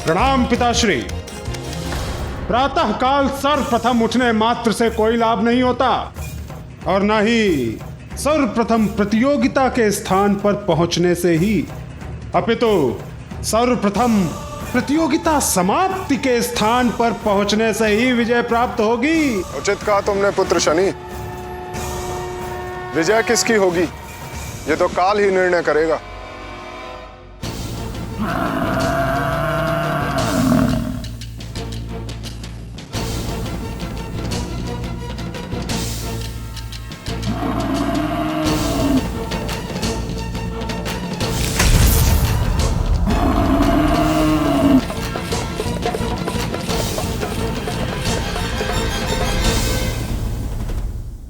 प्रणाम पिताश्री। प्रातः काल सर्वप्रथम उठने मात्र से कोई लाभ नहीं होता और न ही सर्वप्रथम प्रतियोगिता के स्थान पर पहुंचने से ही, अपितु सर्वप्रथम प्रतियोगिता समाप्ति के स्थान पर पहुंचने से ही विजय प्राप्त होगी। उचित कहा तुमने पुत्र शनि। विजय किसकी होगी ये तो काल ही निर्णय करेगा।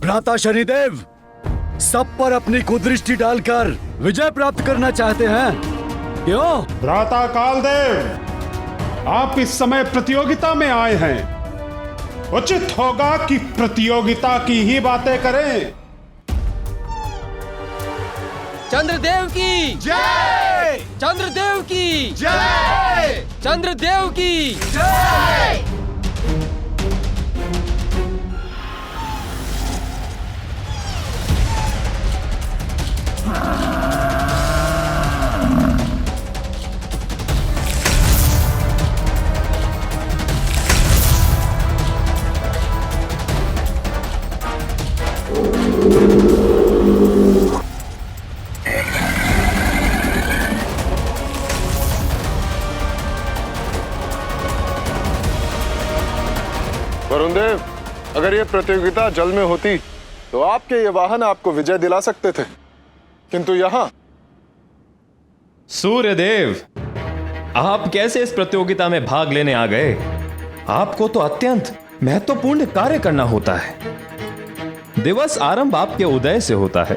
भ्राता शनिदेव सब पर अपनी कुदृष्टि डालकर विजय प्राप्त करना चाहते हैं, क्यों? भ्राता कालदेव, आप इस समय प्रतियोगिता में आए हैं। उचित होगा कि प्रतियोगिता की ही बातें करें। चंद्रदेव की जय! चंद्रदेव की जय! चंद्रदेव की जय! वरुण देव, अगर ये प्रतियोगिता जल में होती तो आपके ये वाहन आपको विजय दिला सकते थे, किंतु यहां। सूर्यदेव, आप कैसे इस प्रतियोगिता में भाग लेने आ गए? आपको तो अत्यंत महत्वपूर्ण कार्य करना होता है। दिवस आरंभ आपके उदय से होता है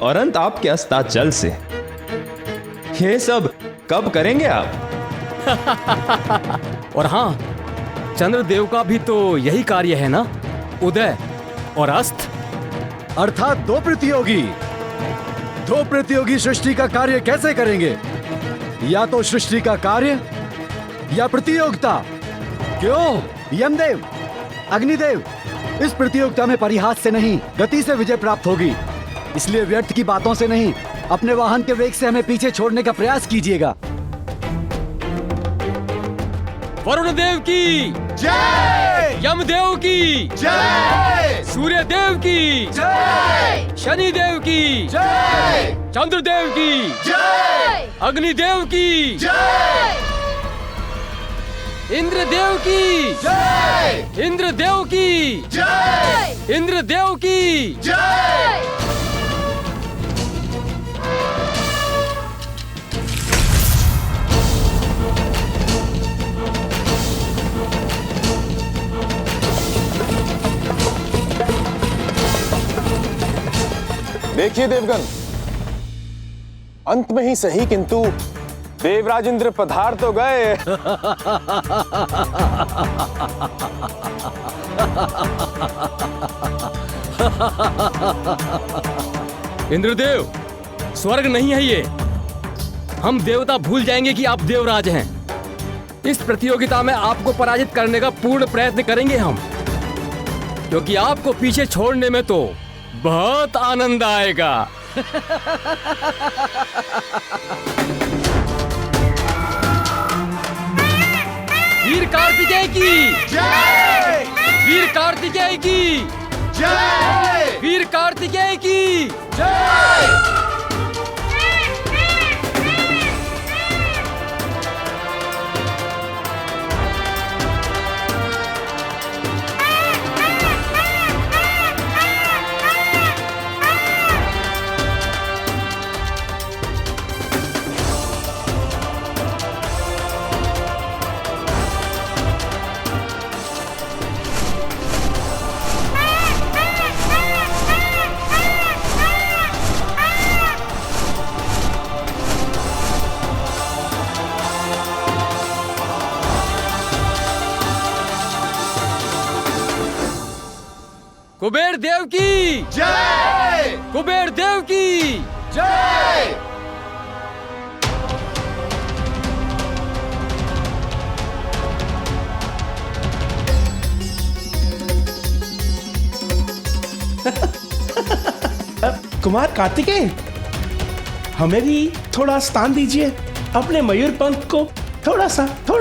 और अंत आपके अस्ताचल से। ये सब कब करेंगे आप? और हाँ, चंद्रदेव का भी तो यही कार्य है ना, उदय और अस्त। अर्थात दो प्रतियोगी सृष्टि का कार्य कैसे करेंगे? या तो सृष्टि का कार्य या प्रतियोगिता। क्यों? यमदेव, अग्निदेव, इस प्रतियोगिता में परिहास से नहीं, गति से विजय प्राप्त होगी। इसलिए व्यर्थ की बातों से नहीं, अपने वाहन के वेग से हमें पीछे छोड़ने का प्रयास कीजिएगा। वरुण देव की जय! यमदेव की जय! सूर्यदेव की जय! शनिदेव की जय! चंद्रदेव की जय! अग्निदेव की जय! इंद्रदेव की जय! इंद्रदेव की जय! इंद्रदेव की जय! देखिए देवगण, अंत में ही सही किंतु देवराज इंद्र पधार तो गए। इंद्रदेव, स्वर्ग नहीं है ये। हम देवता भूल जाएंगे कि आप देवराज हैं। इस प्रतियोगिता में आपको पराजित करने का पूर्ण प्रयत्न करेंगे हम, क्योंकि आपको पीछे छोड़ने में तो बहुत आनंद आएगा। वीर कार्तिकेय की जय! वीर कार्तिकेय की जय! वीर कार्तिकेय की जय! कुबेर देव की जय! कुबेर देव की जय! कुमार कार्तिकेय, हमें भी थोड़ा स्थान दीजिए, अपने मयूर पंख को थोड़ा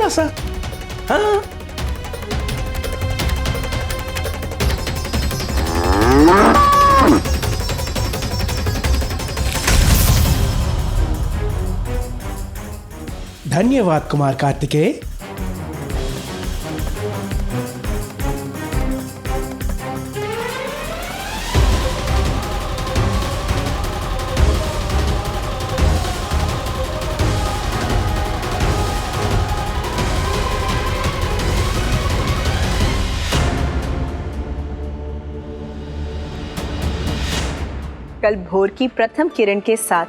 सा। हाँ। धन्यवाद कुमार कार्तिकेय। कल भोर की प्रथम किरण के साथ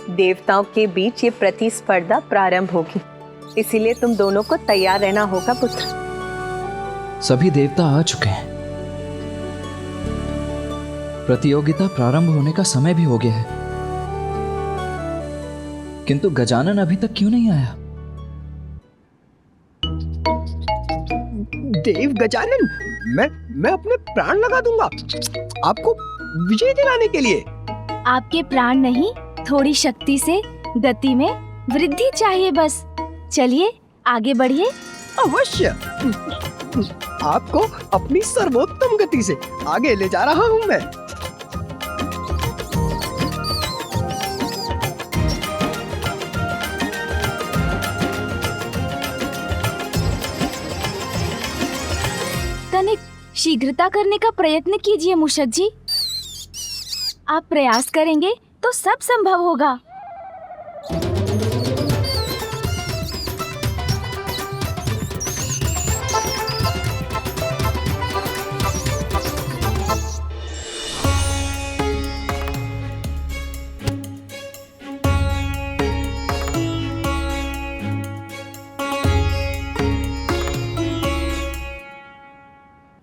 देवताओं के बीच ये प्रतिस्पर्धा प्रारंभ होगी, इसीलिए तुम दोनों को तैयार रहना होगा पुत्र। सभी देवता आ चुके हैं। प्रतियोगिता प्रारंभ होने का समय भी हो गया है, किंतु गजानन अभी तक क्यों नहीं आया? देव गजानन, मैं अपने प्राण लगा दूंगा आपको विजय दिलाने के लिए। आपके प्राण नहीं, थोड़ी शक्ति से गति में वृद्धि चाहिए बस। चलिए आगे बढ़िए। अवश्य, आपको अपनी सर्वोत्तम गति से आगे ले जा रहा हूं मैं। तनिक शीघ्रता करने का प्रयत्न कीजिए मूषक जी। आप प्रयास करेंगे तो सब संभव होगा।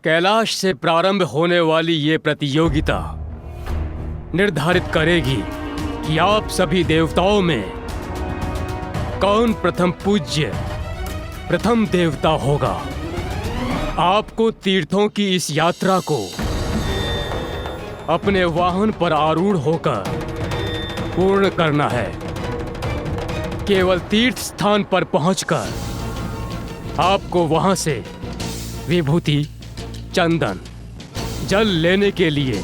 कैलाश से प्रारंभ होने वाली ये प्रतियोगिता निर्धारित करेगी कि आप सभी देवताओं में कौन प्रथम पूज्य प्रथम देवता होगा। आपको तीर्थों की इस यात्रा को अपने वाहन पर आरूढ़ होकर पूर्ण करना है। केवल तीर्थ स्थान पर पहुंचकर आपको वहां से विभूति, चंदन, जल लेने के लिए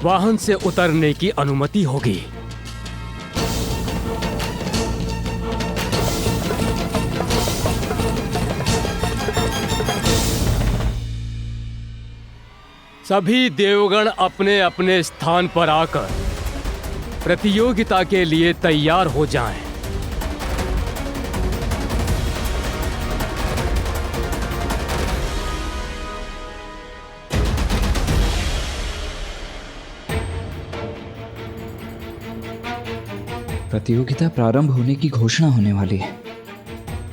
वाहन से उतरने की अनुमति होगी। सभी देवगण अपने अपने स्थान पर आकर प्रतियोगिता के लिए तैयार हो जाएं। प्रतियोगिता प्रारंभ होने की घोषणा होने वाली है,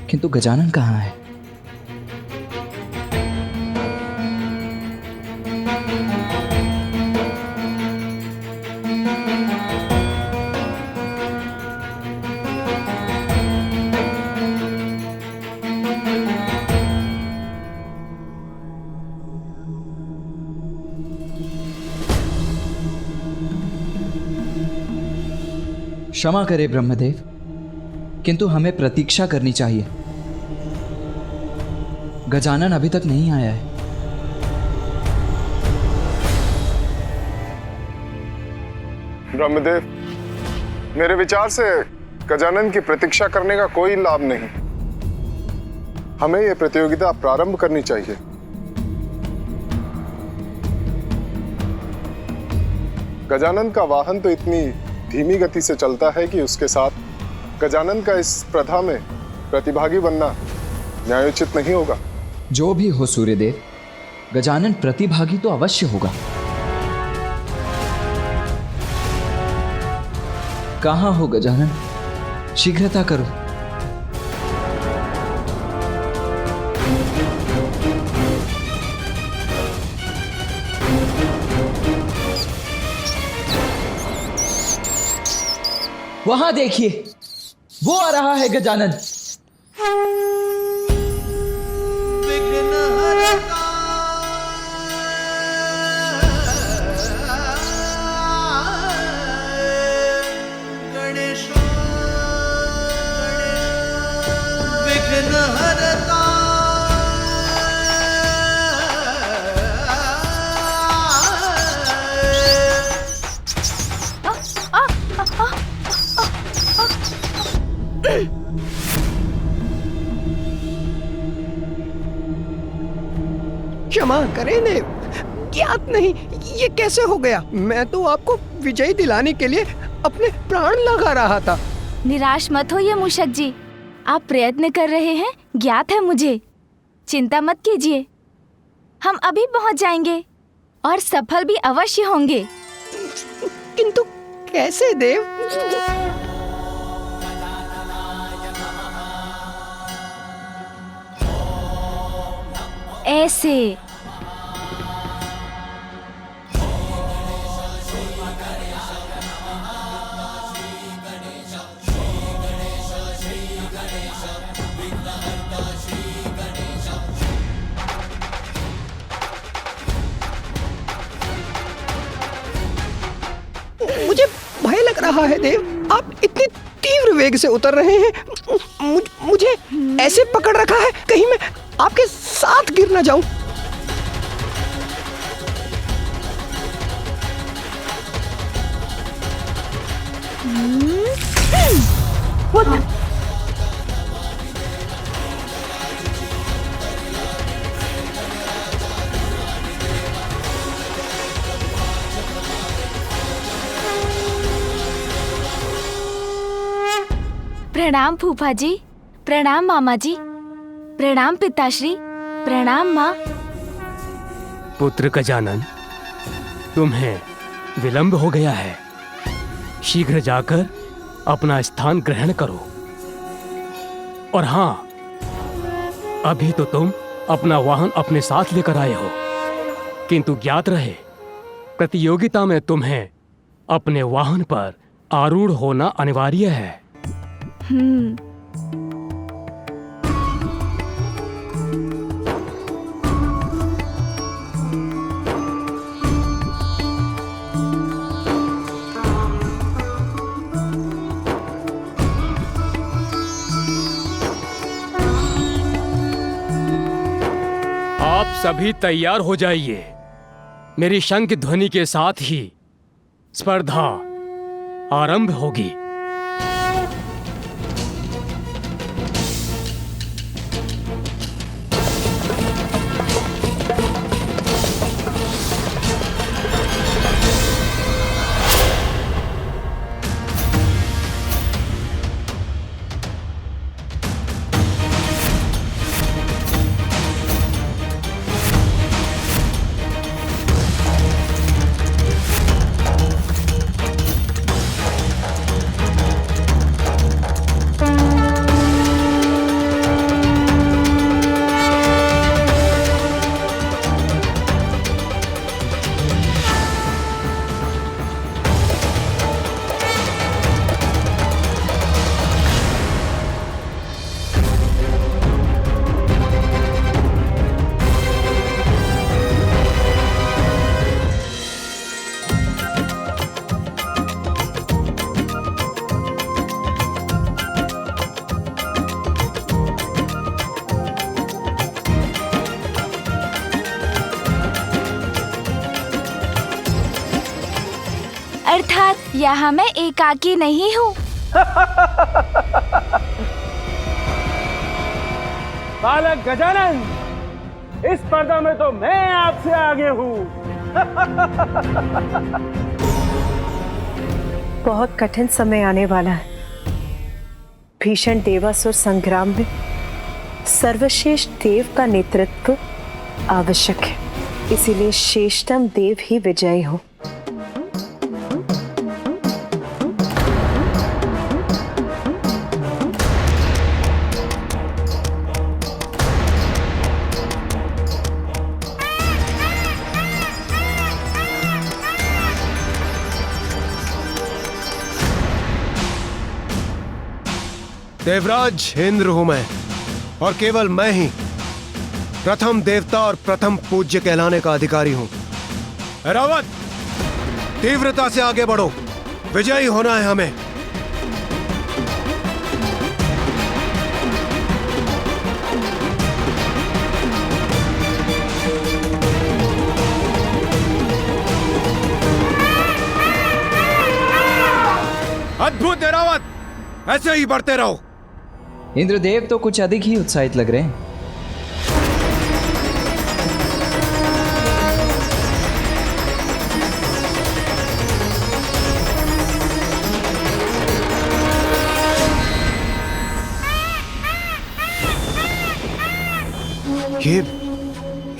किंतु गजानन कहाँ है? क्षमा करे ब्रह्मदेव, किंतु हमें प्रतीक्षा करनी चाहिए। गजानन अभी तक नहीं आया है। ब्रह्मदेव, मेरे विचार से गजानन की प्रतीक्षा करने का कोई लाभ नहीं। हमें यह प्रतियोगिता प्रारंभ करनी चाहिए। गजानन का वाहन तो इतनी धीमी गति से चलता है कि उसके साथ गजानन का इस स्पर्धा में प्रतिभागी बनना न्यायोचित नहीं होगा। जो भी हो सूर्यदेव, गजानन प्रतिभागी तो अवश्य होगा। कहाँ हो गजानन? शीघ्रता करो। वहां देखिए, वो आ रहा है गजानन। क्षमा करें देव, ज्ञात नहीं ये कैसे हो गया। मैं तो आपको विजय दिलाने के लिए अपने प्राण लगा रहा था। निराश मत होइए मूषक जी, आप प्रयत्न कर रहे हैं, ज्ञात है मुझे। चिंता मत कीजिए, हम अभी पहुंच जाएंगे और सफल भी अवश्य होंगे। किंतु कैसे देव? ऐसे। मुझे भय लग रहा है देव, आप इतनी तीव्र वेग से उतर रहे हैं। मुझे ऐसे पकड़ रखा है कहीं मैं आपके साथ गिर न जाऊं। प्रणाम फूफा जी, प्रणाम मामा जी, प्रणाम पिताश्री, प्रणाम माँ। पुत्र गजानन, तुम्हें विलंब हो गया है, शीघ्र जाकर अपना स्थान ग्रहण करो। और हाँ, अभी तो तुम अपना वाहन अपने साथ लेकर आए हो, किंतु ज्ञात रहे प्रतियोगिता में तुम्हें अपने वाहन पर आरूढ़ होना अनिवार्य है। आप सभी तैयार हो जाइए, मेरी शंख ध्वनि के साथ ही स्पर्धा आरंभ होगी। अर्थात यहाँ मैं एकाकी नहीं हूँ। बालक गजानन, इस स्पर्धा में तो मैं आपसे आगे हूँ। बहुत कठिन समय आने वाला है। भीषण देवासुर संग्राम में सर्वश्रेष्ठ देव का नेतृत्व आवश्यक है, इसीलिए श्रेष्ठतम देव ही विजयी हो। देवराज इंद्र हूं मैं, और केवल मैं ही प्रथम देवता और प्रथम पूज्य कहलाने का अधिकारी हूं। रावत, तीव्रता से आगे बढ़ो, विजयी होना है हमें। अद्भुत है रावत, ऐसे ही बढ़ते रहो। इंद्रदेव तो कुछ अधिक ही उत्साहित लग रहे हैं। ये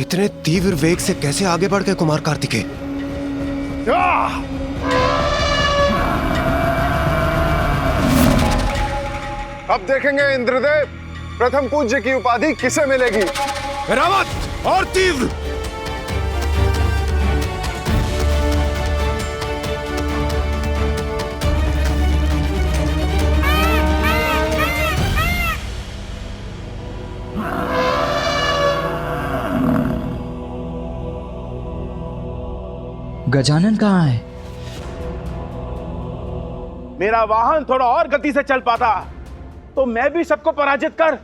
इतने तीव्र वेग से कैसे आगे बढ़ गए कुमार कार्तिकेय? अब देखेंगे इंद्रदेव प्रथम पूज्य की उपाधि किसे मिलेगी। रावत और तीव्र। गजानन कहाँ है? मेरा वाहन थोड़ा और गति से चल पाता तो मैं भी सबको पराजित कर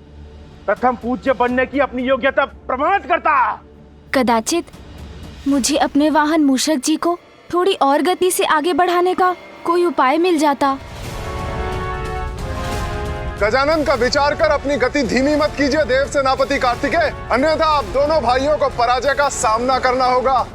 प्रथम पूज्य बनने की अपनी योग्यता प्रमाणित करता। कदाचित मुझे अपने वाहन मूषक जी को थोड़ी और गति से आगे बढ़ाने का कोई उपाय मिल जाता। गजानन का विचार कर अपनी गति धीमी मत कीजिए देव सेनापति कार्तिकेय, अन्यथा आप दोनों भाइयों को पराजय का सामना करना होगा।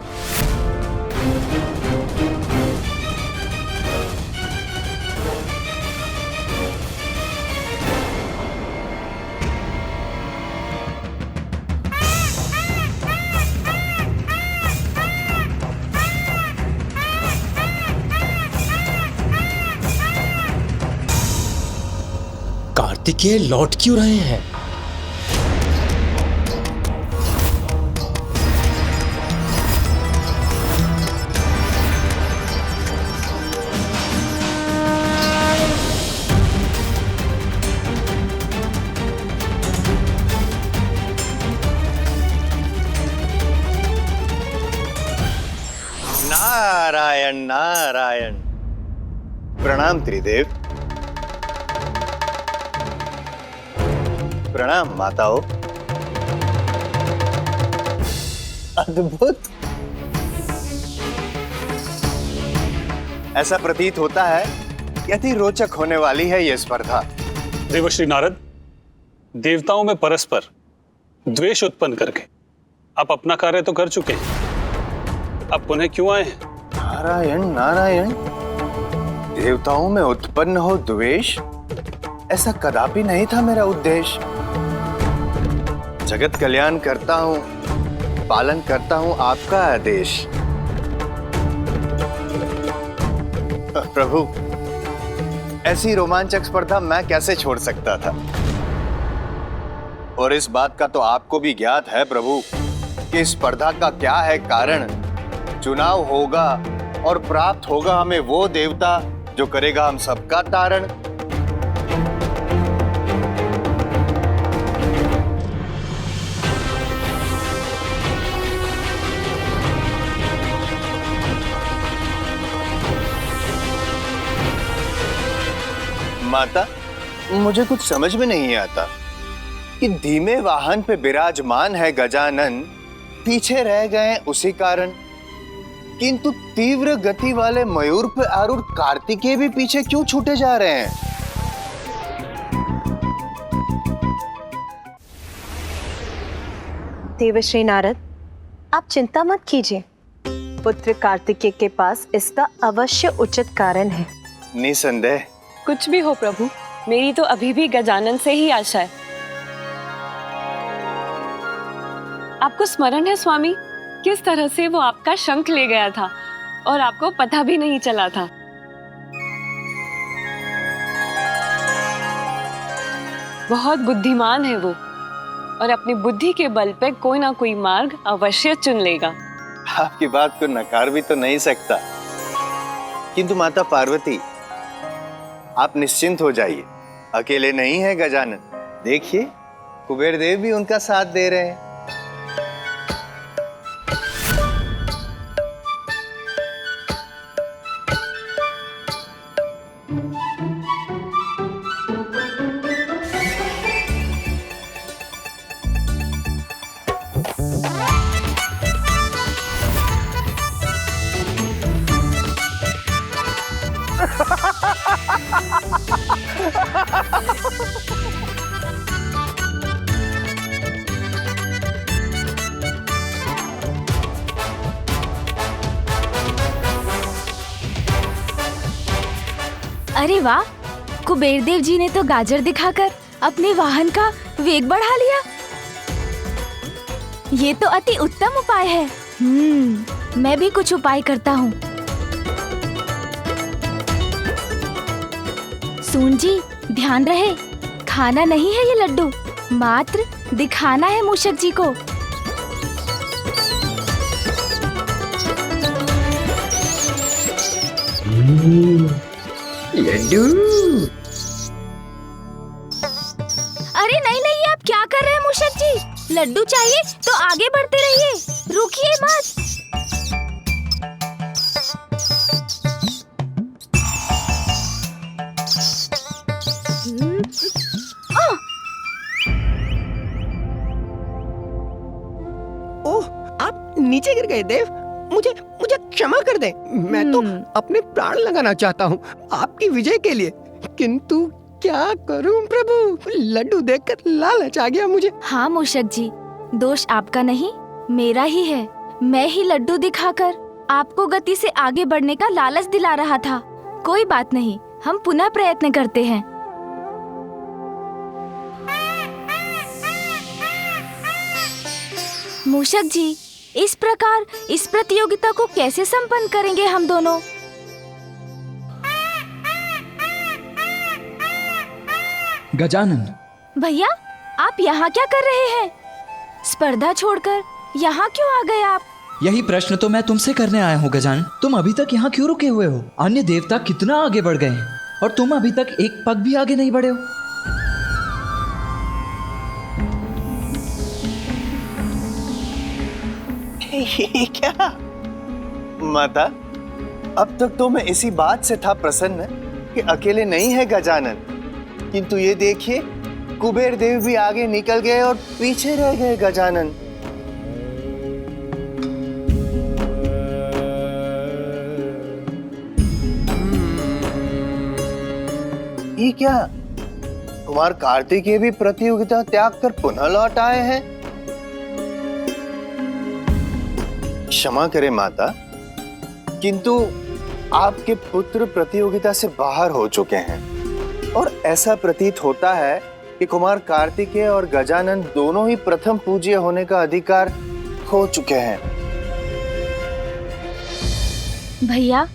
कार्तिकेय लौट क्यों रहे हैं? नारायण नारायण। प्रणाम त्रिदेव। प्रणाम माताओं। अद्भुत। ऐसा प्रतीत होता है कि अति रोचक होने वाली है यह स्पर्धा। देवश्री नारद, देवताओं में परस्पर द्वेष उत्पन्न करके आप अपना कार्य तो कर चुके हैं, अब पुनः क्यों आए हैं? नारायण नारायण। देवताओं में उत्पन्न हो द्वेष, ऐसा कदापि नहीं था मेरा उद्देश्य। जगत कल्याण करता हूं, पालन करता हूं आपका आदेश। प्रभु, ऐसी रोमांचक स्पर्धा मैं कैसे छोड़ सकता था? और इस बात का तो आपको भी ज्ञात है प्रभु कि स्पर्धा का क्या है कारण। चुनाव होगा और प्राप्त होगा हमें वो देवता जो करेगा हम सबका तारण। माता, मुझे कुछ समझ में नहीं आता कि धीमे वाहन पे विराजमान है गजानन, पीछे रह गए उसी कारण, किंतु तीव्र गति वाले मयूर पे आरूढ़ कार्तिकेय भी पीछे क्यों छूटे जा रहे हैं? देवश्री नारद, आप चिंता मत कीजिए। पुत्र कार्तिकेय के पास इसका अवश्य उचित कारण है। निसंदेह। कुछ भी हो प्रभु, मेरी तो अभी भी गजानन से ही आशा है। आपको स्मरण है स्वामी, किस तरह से वो आपका शंख ले गया था और आपको पता भी नहीं चला था। बहुत बुद्धिमान है वो और अपनी बुद्धि के बल पे कोई ना कोई मार्ग अवश्य चुन लेगा। आपकी बात को नकार भी तो नहीं सकता, किंतु माता पार्वती, आप निश्चिंत हो जाइए, अकेले नहीं है गजानन। देखिए, कुबेर देव भी उनका साथ दे रहे हैं। अरे वाह, कुबेर देव जी ने तो गाजर दिखाकर अपने वाहन का वेग बढ़ा लिया। ये तो अति उत्तम उपाय है। मैं भी कुछ उपाय करता हूँ। सून जी, ध्यान रहे, खाना नहीं है ये लड्डू, मात्र दिखाना है मूषक जी को। लड्डू। अरे नहीं नहीं, आप क्या कर रहे हैं मूषक जी? लड्डू चाहिए तो आगे बढ़ते रहिए, रुकिए मत। ओह, आप नीचे गिर गए देव। मुझे मुझे क्षमा कर दें। मैं तो अपने प्राण लगाना चाहता हूँ आपकी विजय के लिए, किंतु क्या करूं प्रभु, लड्डू देखकर लालच आ गया मुझे। हाँ मूषक जी, दोष आपका नहीं, मेरा ही है। मैं ही लड्डू दिखाकर आपको गति से आगे बढ़ने का लालच दिला रहा था। कोई बात नहीं, हम पुनः प्रयत्न करते हैं। मूषक जी, इस प्रकार इस प्रतियोगिता को कैसे संपन्न करेंगे हम दोनों? गजानन भैया, आप यहाँ क्या कर रहे हैं? स्पर्धा छोड़कर यहाँ क्यों आ गए आप? यही प्रश्न तो मैं तुमसे करने आया हूँ गजानन। तुम अभी तक यहाँ क्यों रुके हुए हो? अन्य देवता कितना आगे बढ़ गए हैं और तुम अभी तक एक पग भी आगे नहीं बढ़े हो। ये क्या माता, अब तक तो मैं इसी बात से था प्रसन्न कि अकेले नहीं है गजानन, किंतु ये देखिए कुबेर देव भी आगे निकल गए और पीछे रह गए गजानन। ये क्या, कुमार कार्तिकेय भी प्रतियोगिता त्याग कर पुनः लौट आए हैं? क्षमा करें माता, किंतु आपके पुत्र प्रतियोगिता से बाहर हो चुके हैं और ऐसा प्रतीत होता है कि कुमार कार्तिकेय और गजानन दोनों ही प्रथम पूज्य होने का अधिकार खो चुके हैं। भैया,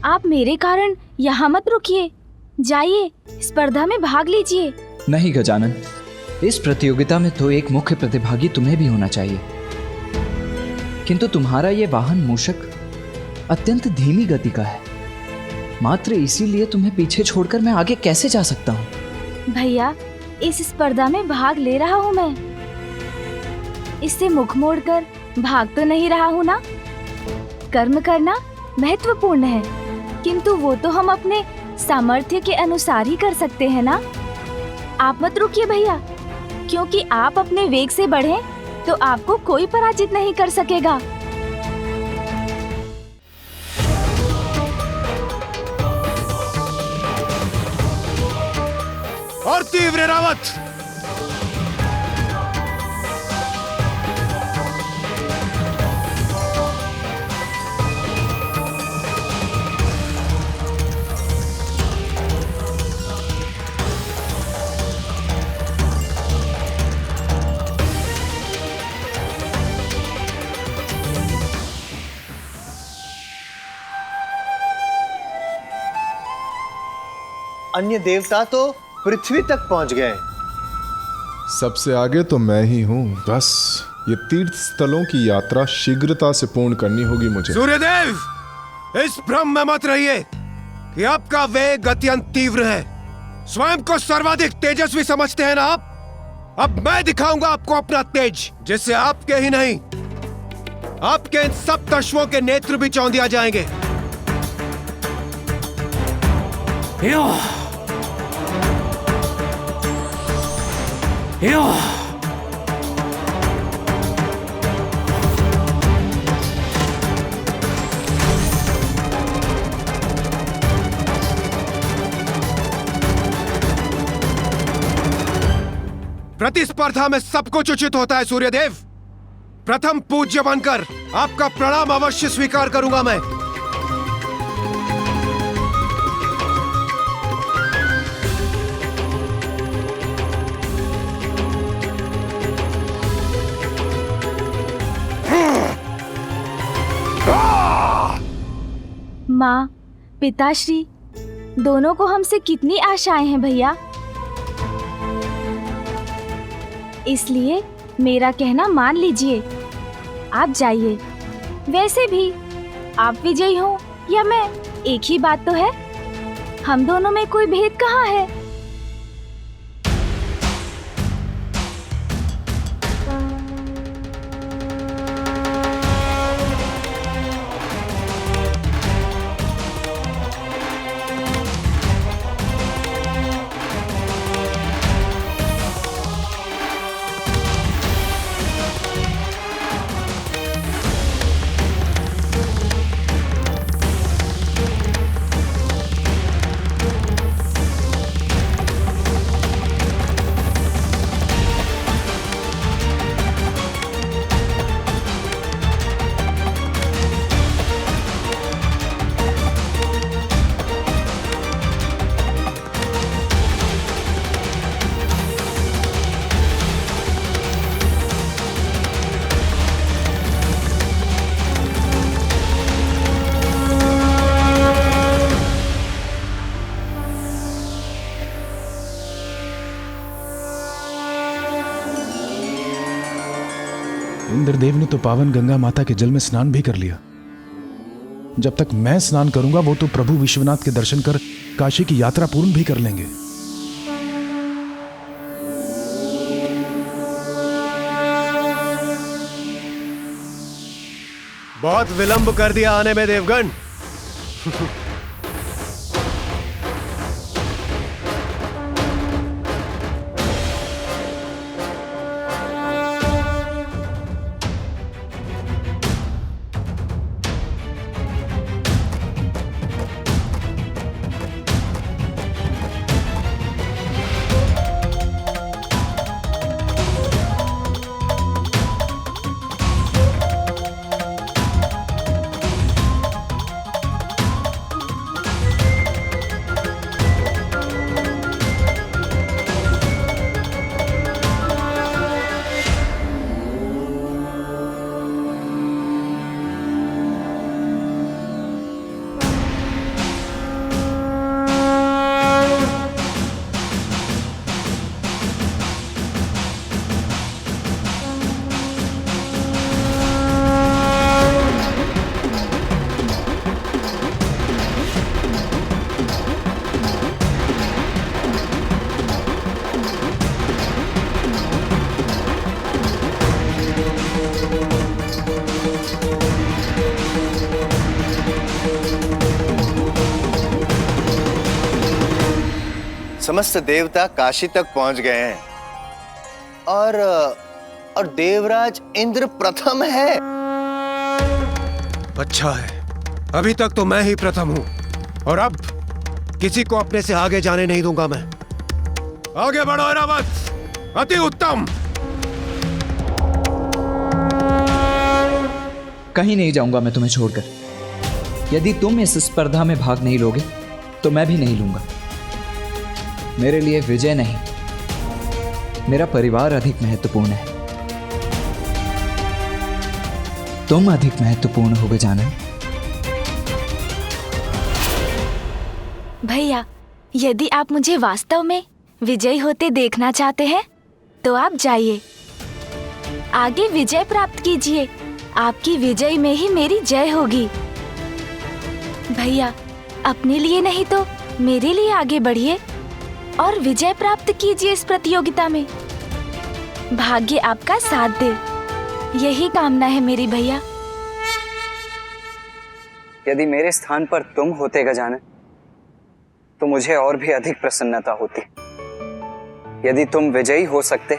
आप मेरे कारण यहाँ मत रुकिए, जाइए स्पर्धा में भाग लीजिए। नहीं गजानन, इस प्रतियोगिता में तो एक मुख्य प्रतिभागी तुम्हें भी होना चाहिए, किंतु तुम्हारा ये वाहन मूषक अत्यंत धीमी गति का है। मात्र इसीलिए तुम्हें पीछे छोड़कर मैं आगे कैसे जा सकता हूँ? भैया, इस स्पर्धा में भाग ले रहा हूँ मैं, इससे मुख मोड़कर भाग तो नहीं रहा हूँ ना। कर्म करना महत्वपूर्ण है, किंतु वो तो हम अपने सामर्थ्य के अनुसार ही कर सकते हैं ना। आप मत रुकिए भैया, क्योंकि आप अपने वेग से बढ़े तो आपको कोई पराजित नहीं कर सकेगा। और तीव्र रावत, अन्य देवता तो पृथ्वी तक पहुंच गए। सबसे आगे तो मैं ही हूँ। बस ये तीर्थ स्थलों की यात्रा शीघ्रता से पूर्ण करनी होगी मुझे। सूर्यदेव, इस भ्रम में मत रहिए कि आपका वेग अत्यंत तीव्र है। स्वयं को सर्वाधिक तेजस्वी समझते हैं ना आप। अब मैं दिखाऊंगा आपको अपना तेज, जिससे आपके ही नहीं, आपके इन सब दशवों के नेत्र भी चौंधिया जाएंगे। प्रतिस्पर्धा में सब कुछ उचित होता है सूर्यदेव। प्रथम पूज्य बनकर आपका प्रणाम अवश्य स्वीकार करूंगा मैं। माँ, पिताश्री दोनों को हमसे कितनी आशाएं हैं भैया। इसलिए मेरा कहना मान लीजिए, आप जाइए। वैसे भी आप विजयी हो या मैं, एक ही बात तो है। हम दोनों में कोई भेद कहाँ है। इंद्रदेव ने तो पावन गंगा माता के जल में स्नान भी कर लिया। जब तक मैं स्नान करूंगा वो तो प्रभु विश्वनाथ के दर्शन कर काशी की यात्रा पूर्ण भी कर लेंगे। बहुत विलंब कर दिया आने में देवगण। समस्त देवता काशी तक पहुंच गए हैं और देवराज इंद्र प्रथम है। अच्छा है, अभी तक तो मैं ही प्रथम हूं और अब किसी को अपने से आगे जाने नहीं दूंगा मैं। आगे बढ़ो ऐरावत, अति उत्तम। कहीं नहीं जाऊंगा मैं तुम्हें छोड़कर। यदि तुम इस स्पर्धा में भाग नहीं लोगे तो मैं भी नहीं लूंगा। मेरे लिए विजय नहीं, मेरा परिवार अधिक महत्वपूर्ण है। तुम अधिक महत्वपूर्ण हो गजानन। भैया, यदि आप मुझे वास्तव में विजयी होते देखना चाहते हैं तो आप जाइए, आगे विजय प्राप्त कीजिए। आपकी विजय में ही मेरी जय होगी। भैया, अपने लिए नहीं तो मेरे लिए आगे बढ़िए और विजय प्राप्त कीजिए इस प्रतियोगिता में। भाग्य आपका साथ दे, यही कामना है मेरी भैया। यदि मेरे स्थान पर तुम होते गजानन तो मुझे और भी अधिक प्रसन्नता होती। यदि तुम विजयी हो सकते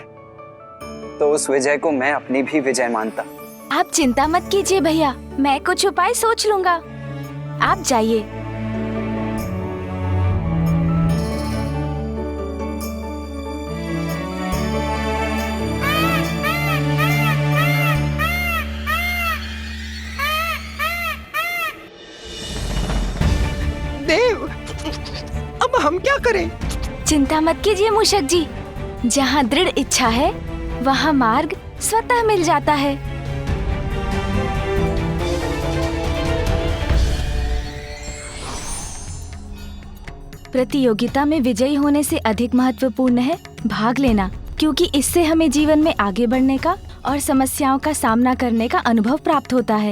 तो उस विजय को मैं अपनी भी विजय मानता। आप चिंता मत कीजिए भैया, मैं कुछ उपाय सोच लूंगा। आप जाइए। देव, अब हम क्या करें? चिंता मत कीजिए मूषक जी, जहाँ दृढ़ इच्छा है वहाँ मार्ग स्वतः मिल जाता है। प्रतियोगिता में विजयी होने से अधिक महत्वपूर्ण है भाग लेना, क्योंकि इससे हमें जीवन में आगे बढ़ने का और समस्याओं का सामना करने का अनुभव प्राप्त होता है।